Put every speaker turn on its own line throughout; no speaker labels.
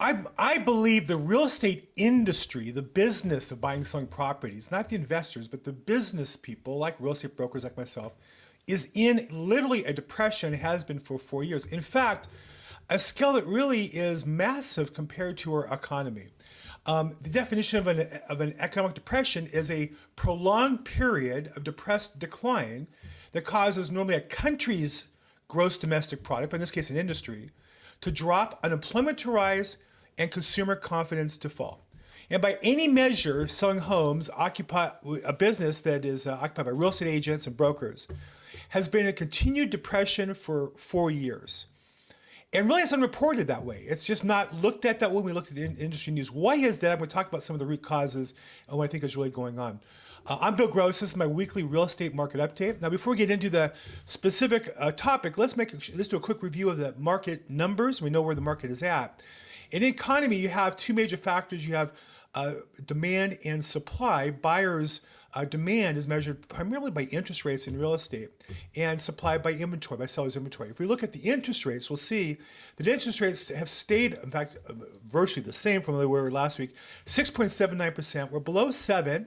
I believe the real estate industry, the business of buying and selling properties, not the investors, but the business people like real estate brokers like myself, is in literally a depression, has been for 4 years. In fact, a scale that really is massive compared to our economy. The definition of an economic depression is a prolonged period of depressed decline that causes normally a country's gross domestic product, but in this case an industry, to drop, unemployment to rise, and consumer confidence to fall. And by any measure, selling homes, occupy a business that is occupied by real estate agents and brokers, has been in a continued depression for 4 years. And really, it's unreported that way. It's just not looked at that way when we look at the industry news. Why is that? I'm going to talk about some of the root causes and what I think is really going on. I'm Bill Gross. This is my weekly real estate market update. Now, before we get into the specific topic, let's do a quick review of the market numbers. We know where the market is at. In the economy, you have two major factors. You have demand and supply. Buyers' demand is measured primarily by interest rates in real estate and supply by inventory, by sellers' inventory. If we look at the interest rates, we'll see that interest rates have stayed, in fact, virtually the same from where they were last week, 6.79%. We're below 7.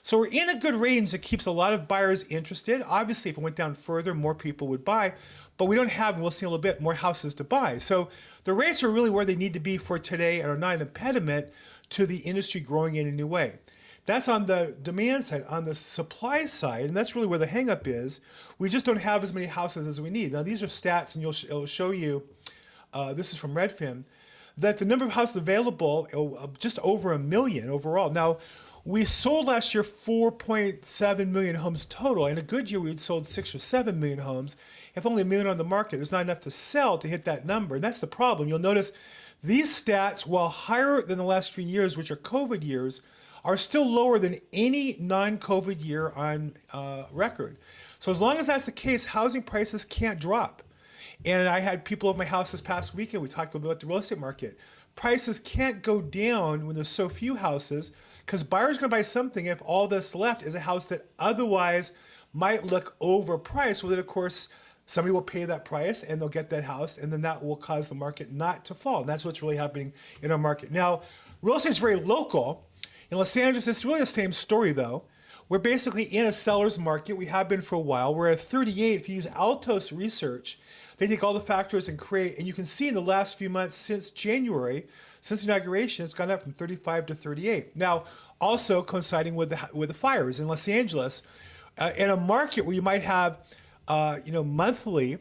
So we're in a good range that keeps a lot of buyers interested. Obviously, if it went down further, more people would buy, but we don't have, and we'll see in a little bit, more houses to buy. So the rates are really where they need to be for today and are not an impediment to the industry growing in a new way. That's on the demand side. On the supply side, and that's really where the hangup is, we just don't have as many houses as we need. Now, these are stats, and it'll show you, this is from Redfin, that the number of houses available, just over 1 million overall. Now, we sold last year 4.7 million homes total. In a good year, we had sold 6 or 7 million homes. If only 1 million on the market, there's not enough to sell to hit that number. And that's the problem. You'll notice these stats, while higher than the last few years, which are COVID years, are still lower than any non-COVID year on record. So as long as that's the case, housing prices can't drop. And I had people at my house this past weekend. We talked a little bit about the real estate market. Prices can't go down when there's so few houses because buyers are going to buy something if all that's left is a house that otherwise might look overpriced. Well, then, of course, somebody will pay that price and they'll get that house, and then that will cause the market not to fall. And that's what's really happening in our market. Now, real estate is very local. In Los Angeles, it's really the same story, though. We're basically in a seller's market. We have been for a while. We're at 38. If you use Altos Research, they take all the factors and create, and you can see in the last few months since January, since inauguration, it's gone up from 35 to 38. Now, also coinciding with the fires in Los Angeles, in a market where you might have, monthly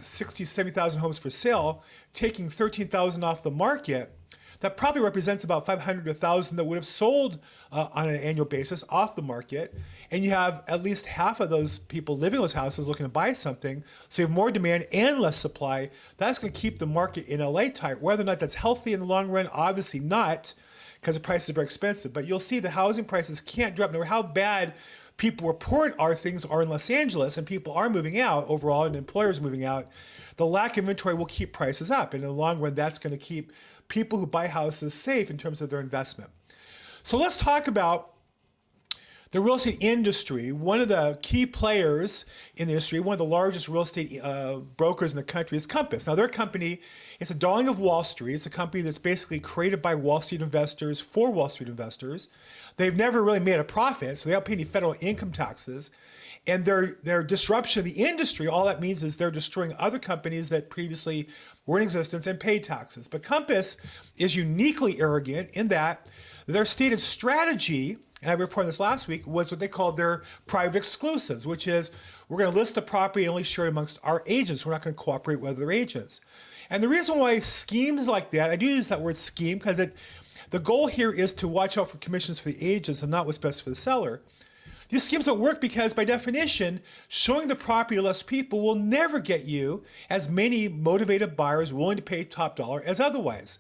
60, 70,000 homes for sale, taking 13,000 off the market. That probably represents about 500 to 1,000 that would have sold on an annual basis off the market. And you have at least half of those people living in those houses looking to buy something. So you have more demand and less supply. That's going to keep the market in LA tight. Whether or not that's healthy in the long run, obviously not, because the prices are very expensive. But you'll see the housing prices can't drop. No matter how bad people report things are in Los Angeles, and people are moving out overall, and employers moving out, the lack of inventory will keep prices up. And in the long run, that's going to keep people who buy houses safe in terms of their investment. So let's talk about the real estate industry. One of the key players in the industry, one of the largest real estate brokers in the country, is Compass. Now, their company, it's a darling of Wall Street. It's a company that's basically created by Wall Street investors for Wall Street investors. They've never really made a profit, so they don't pay any federal income taxes. And their disruption of the industry, all that means is they're destroying other companies that previously were in existence and paid taxes. But Compass is uniquely arrogant in that their stated strategy, and I reported this last week, was what they called their private exclusives, which is we're going to list the property and only share it amongst our agents. We're not going to cooperate with other agents. And the reason why schemes like that, I do use that word scheme because the goal here is to watch out for commissions for the agents and not what's best for the seller. These schemes don't work because, by definition, showing the property to less people will never get you as many motivated buyers willing to pay top dollar as otherwise.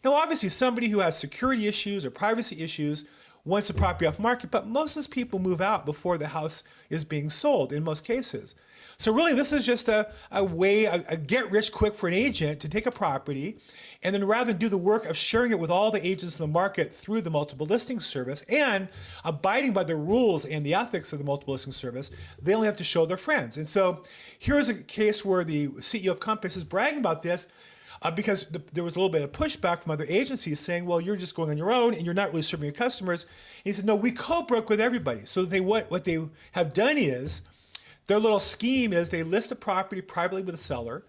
Now, obviously, somebody who has security issues or privacy issues wants the property off market, but most of those people move out before the house is being sold in most cases. So really, this is just a way, a get rich quick for an agent to take a property, and then rather than do the work of sharing it with all the agents in the market through the multiple listing service and abiding by the rules and the ethics of the multiple listing service, they only have to show their friends. And so here's a case where the CEO of Compass is bragging about this. because there was a little bit of pushback from other agencies saying, well, you're just going on your own and you're not really serving your customers. And he said, no, we co-broke with everybody. So what they have done is, their little scheme is they list a property privately with a seller,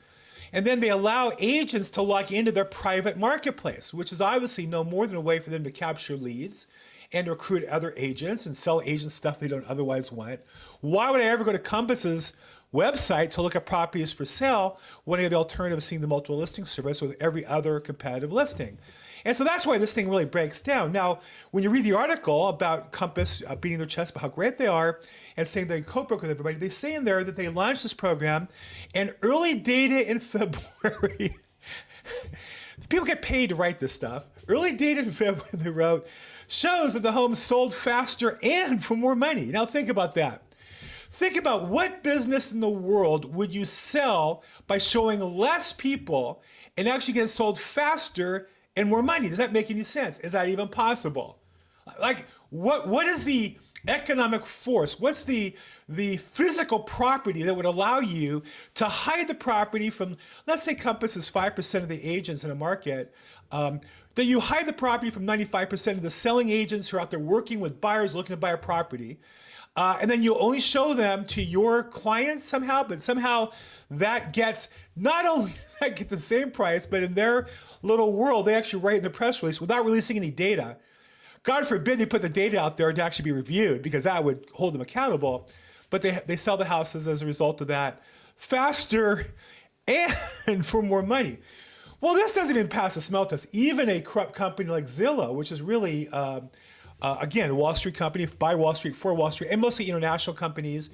and then they allow agents to log into their private marketplace, which is obviously no more than a way for them to capture leads and recruit other agents and sell agents stuff they don't otherwise want. Why would I ever go to Compass's website to look at properties for sale when I have the alternative of seeing the multiple listing service with every other competitive listing? And so that's why this thing really breaks down. Now, when you read the article about Compass beating their chest about how great they are and saying they co-broke with everybody, they say in there that they launched this program and early data in February, people get paid to write this stuff. Early data in February, they wrote, shows that the homes sold faster and for more money. Now think about that. Think about what business in the world would you sell by showing less people and actually get sold faster and more money? Does that make any sense? Is that even possible? Like, what is the economic force? What's the physical property that would allow you to hide the property from, let's say Compass is 5% of the agents in a market, that you hide the property from 95% of the selling agents who are out there working with buyers looking to buy a property. And then you only show them to your clients somehow, but somehow that gets, not only does that get the same price, but in their little world, they actually write in the press release without releasing any data. God forbid they put the data out there to actually be reviewed, because that would hold them accountable. But they sell the houses as a result of that faster and for more money. Well, this doesn't even pass the smell test. Even a corrupt company like Zillow, which is really, again, a Wall Street company, by Wall Street, for Wall Street, and mostly international companies,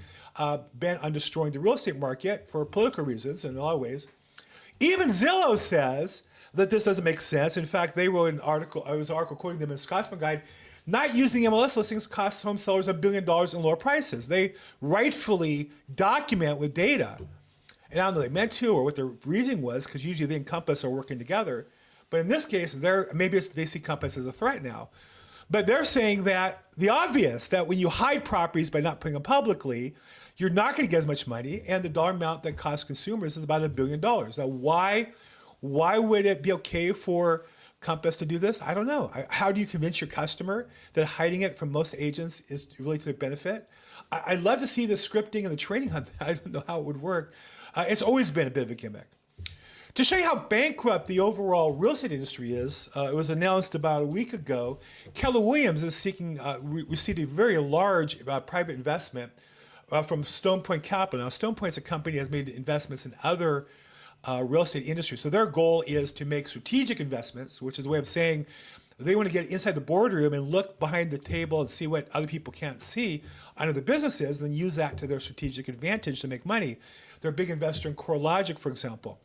bent on destroying the real estate market for political reasons in a lot of ways. Even Zillow says that this doesn't make sense. In fact, they wrote an article, I was an article quoting them in Scotsman Guide, not using MLS listings costs home sellers $1 billion in lower prices. They rightfully document with data. And I don't know if they meant to or what their reasoning was, because usually they and Compass are working together. But in this case, maybe they see Compass as a threat now. But they're saying that the obvious, that when you hide properties by not putting them publicly, you're not going to get as much money, and the dollar amount that costs consumers is about $1 billion. Now, why would it be okay for Compass to do this? I don't know. How do you convince your customer that hiding it from most agents is really to their benefit? I'd love to see the scripting and the training on that. I don't know how it would work. It's always been a bit of a gimmick. To show you how bankrupt the overall real estate industry is, it was announced about a week ago, Keller Williams is seeking, received a very large private investment from Stone Point Capital. Now, Stone Point's a company that has made investments in other real estate industries. So their goal is to make strategic investments, which is a way of saying they want to get inside the boardroom and look behind the table and see what other people can't see under the businesses, and then use that to their strategic advantage to make money. They're a big investor in CoreLogic, for example.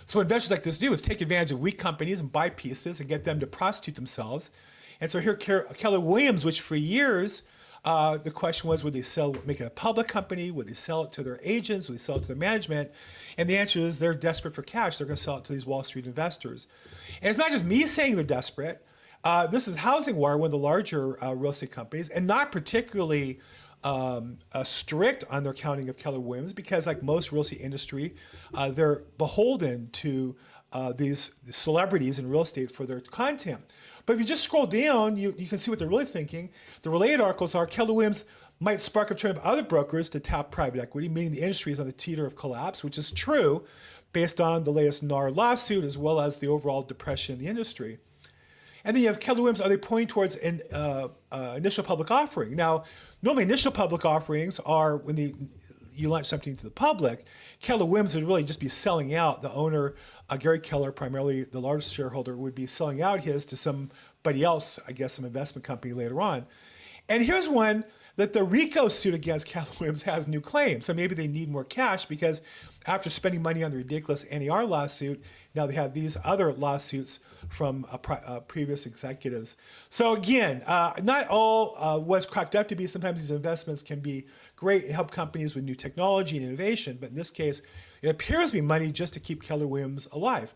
So what investors like this do is take advantage of weak companies and buy pieces and get them to prostitute themselves. And so here, Keller Williams, which for years, the question was, would they make it a public company? Would they sell it to their agents? Would they sell it to their management? And the answer is they're desperate for cash. They're going to sell it to these Wall Street investors. And it's not just me saying they're desperate. This is Housing Wire, one of the larger real estate companies, and not particularly strict on their counting of Keller Williams, because like most real estate industry, they're beholden to these celebrities in real estate for their content. But if you just scroll down, you can see what they're really thinking. The related articles are Keller Williams might spark a trend of other brokers to tap private equity, meaning the industry is on the teeter of collapse, which is true based on the latest NAR lawsuit, as well as the overall depression in the industry. And then you have Keller Williams, are they pointing towards an initial public offering? Now, normally initial public offerings are when you launch something to the public. Keller Williams would really just be selling out. The owner, Gary Keller, primarily the largest shareholder, would be selling out his to somebody else, I guess some investment company later on. And here's one that the RICO suit against Keller Williams has new claims. So maybe they need more cash because after spending money on the ridiculous NAR lawsuit, now they have these other lawsuits from previous executives. So again, not all what's cracked up to be. Sometimes these investments can be great and help companies with new technology and innovation, but in this case, it appears to be money just to keep Keller Williams alive.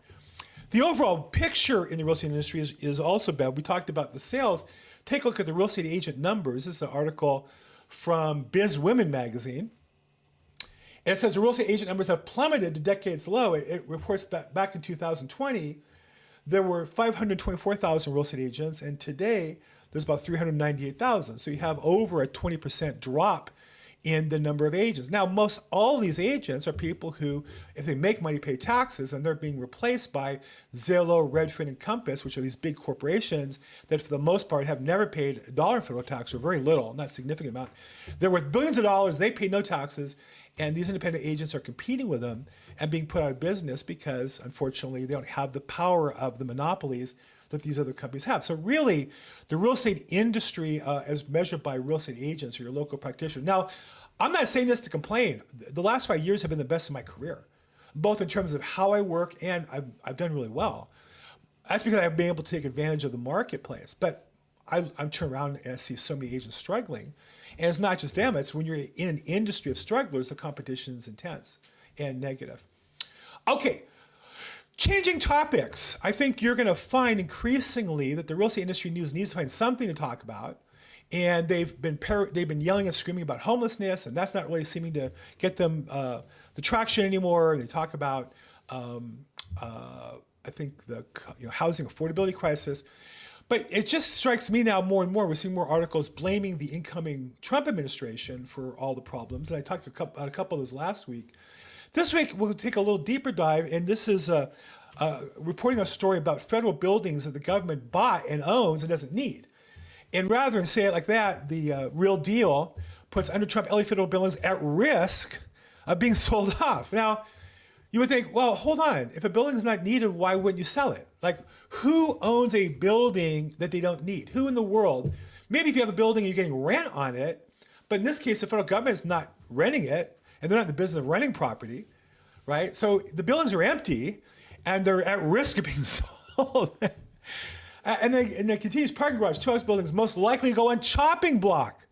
The overall picture in the real estate industry is also bad. We talked about the sales. Take a look at the real estate agent numbers. This is an article from Biz Women magazine. And it says the real estate agent numbers have plummeted to decades low. It reports back in 2020, there were 524,000 real estate agents, and today there's about 398,000. So you have over a 20% drop in the number of agents. Now, most all these agents are people who, if they make money, pay taxes, and they're being replaced by Zillow, Redfin, and Compass, which are these big corporations that, for the most part, have never paid a dollar in federal tax, or very little, not a significant amount. They're worth billions of dollars. They pay no taxes, and these independent agents are competing with them and being put out of business because, unfortunately, they don't have the power of the monopolies that these other companies have. So really, the real estate industry, as measured by real estate agents or your local practitioner. Now, I'm not saying this to complain. The last 5 years have been the best of my career, both in terms of how I work, and I've done really well. That's because I've been able to take advantage of the marketplace. But I'm turned around and I see so many agents struggling. And it's not just them, it's when you're in an industry of strugglers, the competition is intense and negative. Okay. Changing topics. I think you're going to find increasingly that the real estate industry news needs to find something to talk about, and they've been yelling and screaming about homelessness, and that's not really seeming to get them the traction anymore. They talk about I think the housing affordability crisis, but it just strikes me now more and more. We're seeing more articles blaming the incoming Trump administration for all the problems, and I talked about a couple of those last week. This week, we'll take a little deeper dive, and this is reporting a story about federal buildings that the government bought and owns and doesn't need. And rather than say it like that, the Real Deal puts under Trump LA federal buildings at risk of being sold off. Now, you would think, well, hold on. If a building is not needed, why wouldn't you sell it? Like, who owns a building that they don't need? Who in the world? Maybe if you have a building and you're getting rent on it, but in this case, the federal government is not renting it, and they're not in the business of renting property, right? So the buildings are empty, and they're at risk of being sold. and then continues, parking garage, 2 house buildings most likely go on chopping block.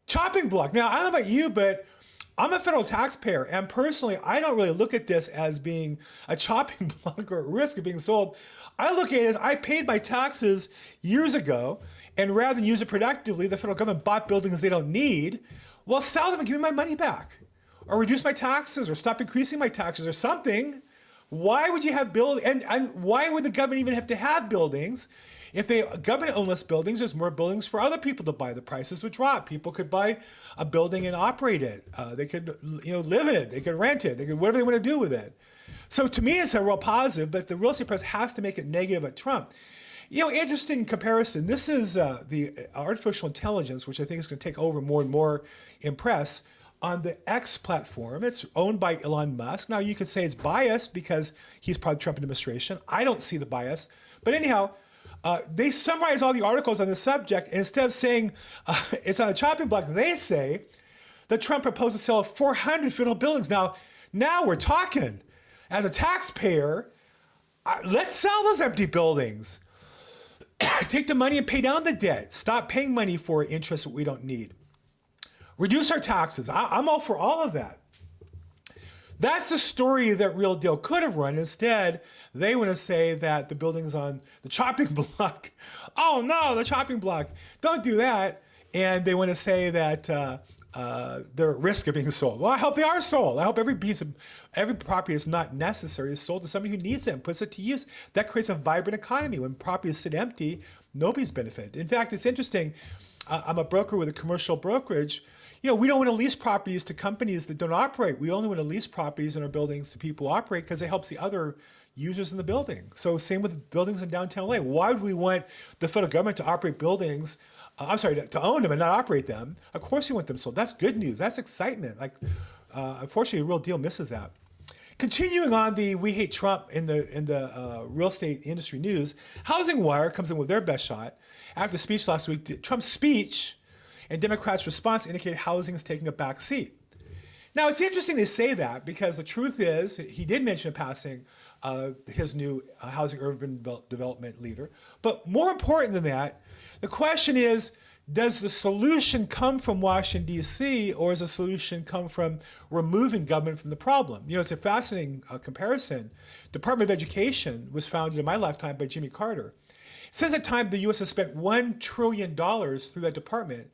Chopping block. Now, I don't know about you, but I'm a federal taxpayer, and personally, I don't really look at this as being a chopping block or at risk of being sold. I look at it as I paid my taxes years ago, and rather than use it productively, the federal government bought buildings they don't need. Well, sell them and give me my money back, or reduce my taxes, or stop increasing my taxes, or something. Why would you have buildings? And why would the government even have to have buildings? If they government-owned buildings, there's more buildings for other people to buy. The prices would drop. People could buy a building and operate it. They could, live in it. They could rent it. They could whatever they want to do with it. So to me, it's a real positive. But the real estate press has to make it negative at Trump. Interesting comparison. This is the artificial intelligence, which I think is going to take over more and more in press, on the X platform. It's owned by Elon Musk. Now, you could say it's biased because he's part of the Trump administration. I don't see the bias. But anyhow, they summarize all the articles on the subject, and instead of saying it's on a chopping block, they say that Trump proposed to sell 400 federal buildings. Now we're talking. As a taxpayer, let's sell those empty buildings. Take the money and pay down the debt. Stop paying money for interest that we don't need. Reduce our taxes. I'm all for all of that. That's the story that Real Deal could have run. Instead, they want to say that the building's on the chopping block. Oh no, the chopping block. Don't do that. And they want to say that they're at risk of being sold. Well, I hope they are sold. I hope every property that's not necessary is sold to somebody who needs it and puts it to use. That creates a vibrant economy. When properties sit empty, nobody's benefited. In fact, it's interesting. I'm a broker with a commercial brokerage. We don't want to lease properties to companies that don't operate. We only want to lease properties in our buildings to people who operate because it helps the other users in the building. So same with buildings in downtown LA. Why would we want the federal government to operate buildings? To own them and not operate them? Of course you want them sold. That's good news. That's excitement. Unfortunately, Real Deal misses that. Continuing on the We Hate Trump in the real estate industry news, Housing Wire comes in with their best shot. After the speech last week, Trump's speech and Democrats' response indicated housing is taking a back seat. Now, it's interesting they say that because the truth is, he did mention in passing his new housing urban development leader. But more important than that, the question is, does the solution come from Washington, D.C., or does the solution come from removing government from the problem? It's a fascinating comparison. Department of Education was founded in my lifetime by Jimmy Carter. Since that time, the U.S. has spent $1 trillion through that department.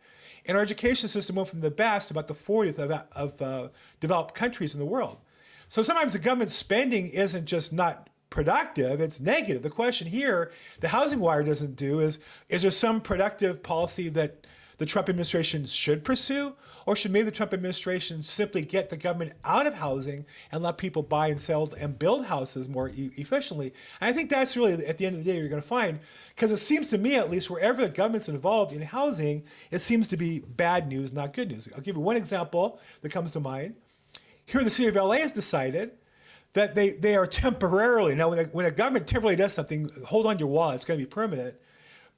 And our education system went from the best to about the 40th of developed countries in the world. So sometimes the government spending isn't just not productive, it's negative. The question here, the Housing Wire doesn't do is there some productive policy that the Trump administration should pursue? Or should maybe the Trump administration simply get the government out of housing and let people buy and sell and build houses more efficiently? And I think that's really, at the end of the day, you're going to find, because it seems to me, at least, wherever the government's involved in housing, it seems to be bad news, not good news. I'll give you one example that comes to mind. Here, the city of LA has decided that they are temporarily, now when a government temporarily does something, hold on to your wallet, it's going to be permanent,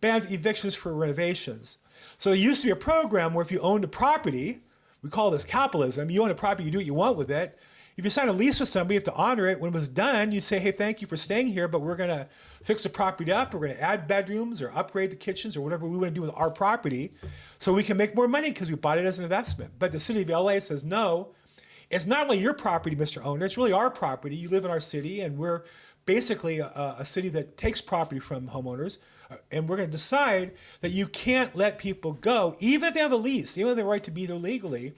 bans evictions for renovations. So there used to be a program where if you owned a property, we call this capitalism, you own a property, you do what you want with it. If you sign a lease with somebody, you have to honor it. When it was done, you say, hey, thank you for staying here, but we're going to fix the property up. We're going to add bedrooms or upgrade the kitchens or whatever we want to do with our property so we can make more money because we bought it as an investment. But the city of LA says, no, it's not only your property, Mr. Owner, it's really our property. You live in our city, and we're basically a city that takes property from homeowners. And we're going to decide that you can't let people go, even if they have a lease, even if they have the right to be there legally.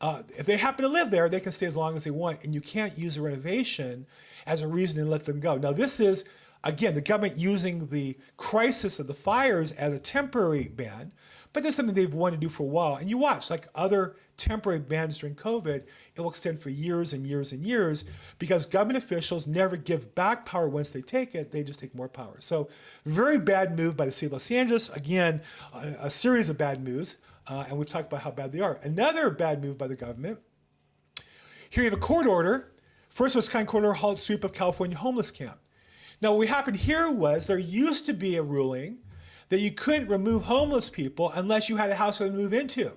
If they happen to live there, they can stay as long as they want, and you can't use a renovation as a reason to let them go. Now, this is, again, the government using the crisis of the fires as a temporary ban, but this is something they've wanted to do for a while. And you watch, like other temporary bans during COVID, it will extend for years and years and years because government officials never give back power once they take it, they just take more power. So very bad move by the city of Los Angeles. Again, a series of bad moves, and we've talked about how bad they are. Another bad move by the government. Here you have a court order. First of its kind court order halt sweep of California homeless camp. Now what happened here was there used to be a ruling that you couldn't remove homeless people unless you had a house for them to move into.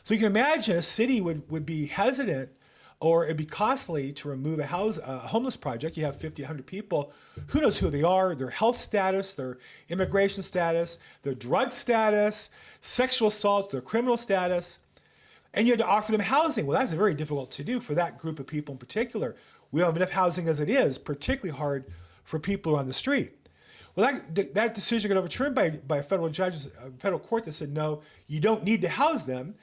So you can imagine a city would be hesitant, or it'd be costly to remove a homeless project. You have 50, 100 people. Who knows who they are, their health status, their immigration status, their drug status, sexual assault, their criminal status. And you had to offer them housing. Well, that's very difficult to do for that group of people in particular. We don't have enough housing as it is, particularly hard for people on the street. Well, that decision got overturned by a federal court that said, no, you don't need to house them.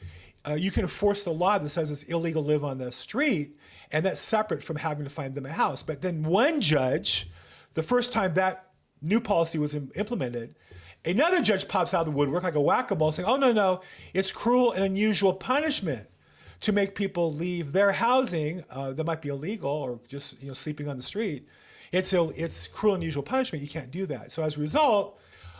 You can enforce the law that says it's illegal to live on the street, and that's separate from having to find them a house. But then one judge, the first time that new policy was implemented, another judge pops out of the woodwork like a whack-a-mole saying, oh, no, it's cruel and unusual punishment to make people leave their housing that might be illegal or just sleeping on the street. It's cruel and unusual punishment. You can't do that. So as a result,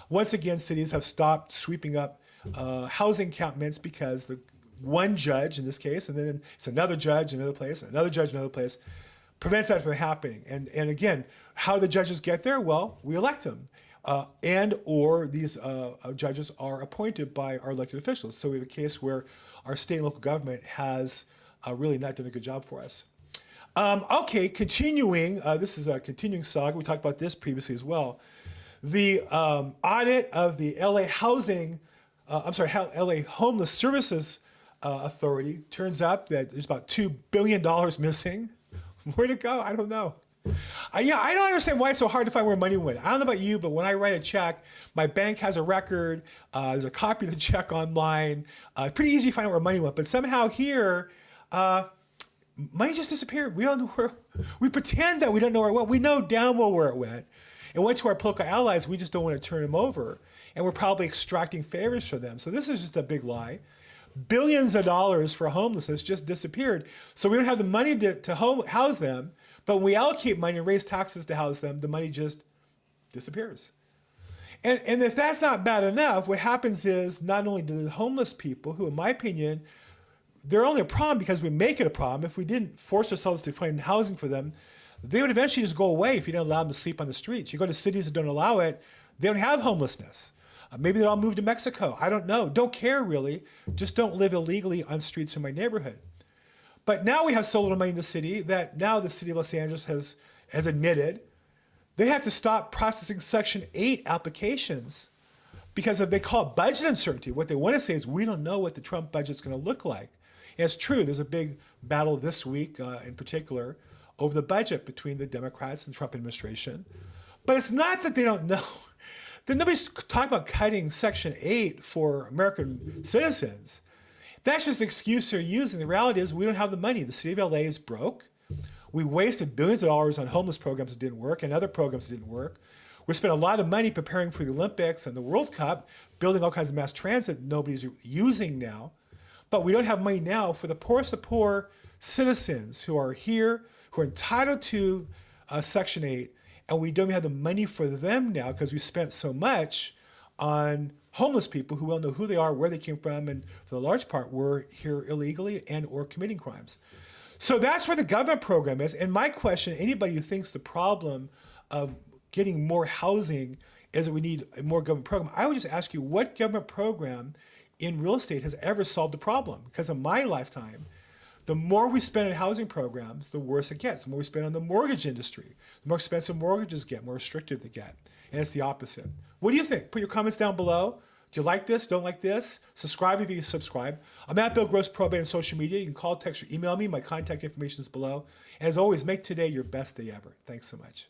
once again, cities have stopped sweeping up housing encampments because the one judge in this case, and then it's another judge in another place, another judge in another place, prevents that from happening. And again, how do the judges get there? Well, we elect them. And or these judges are appointed by our elected officials. So we have a case where our state and local government has really not done a good job for us. Okay, continuing, this is a continuing saga. We talked about this previously as well. The audit of the LA LA Homeless Services Authority turns up that there's about $2 billion missing. Where'd it go? I don't know. Yeah, I don't understand why it's so hard to find where money went. I don't know about you, but when I write a check, my bank has a record. There's a copy of the check online. Pretty easy to find out where money went. But somehow here, money just disappeared. We don't know where. We pretend that we don't know where it went. We know damn well where it went. It went to our political allies. We just don't want to turn them over. And we're probably extracting favors for them. So this is just a big lie. Billions of dollars for homelessness just disappeared. So we don't have the money to house them. But when we allocate money and raise taxes to house them, the money just disappears. And if that's not bad enough, what happens is not only do the homeless people, who in my opinion, they're only a problem because we make it a problem. If we didn't force ourselves to find housing for them, they would eventually just go away if you didn't allow them to sleep on the streets. You go to cities that don't allow it, they don't have homelessness. Maybe they'll all move to Mexico. I don't know. Don't care really. Just don't live illegally on streets in my neighborhood. But now we have so little money in the city that now the city of Los Angeles has admitted they have to stop processing Section 8 applications because they call it budget uncertainty. What they want to say is we don't know what the Trump budget's going to look like. And it's true. There's a big battle this week in particular over the budget between the Democrats and the Trump administration. But it's not that they don't know. Then nobody's talking about cutting Section 8 for American citizens. That's just an excuse they're using. The reality is we don't have the money. The city of LA is broke. We wasted billions of dollars on homeless programs that didn't work and other programs that didn't work. We spent a lot of money preparing for the Olympics and the World Cup, building all kinds of mass transit nobody's using now. But we don't have money now for the poorest of poor citizens who are here, who are entitled to Section 8, and we don't have the money for them now because we spent so much on homeless people who we don't know who they are, where they came from, and for the large part were here illegally and or committing crimes. So that's where the government program is. And my question, anybody who thinks the problem of getting more housing is that we need a more government program, I would just ask you, what government program in real estate has ever solved the problem? Because in my lifetime, the more we spend on housing programs, the worse it gets. The more we spend on the mortgage industry, the more expensive mortgages get, more restrictive they get. And it's the opposite. What do you think? Put your comments down below. Do you like this? Don't like this? Subscribe if you subscribe. I'm at Bill Gross Probate on social media. You can call, text, or email me. My contact information is below. And as always, make today your best day ever. Thanks so much.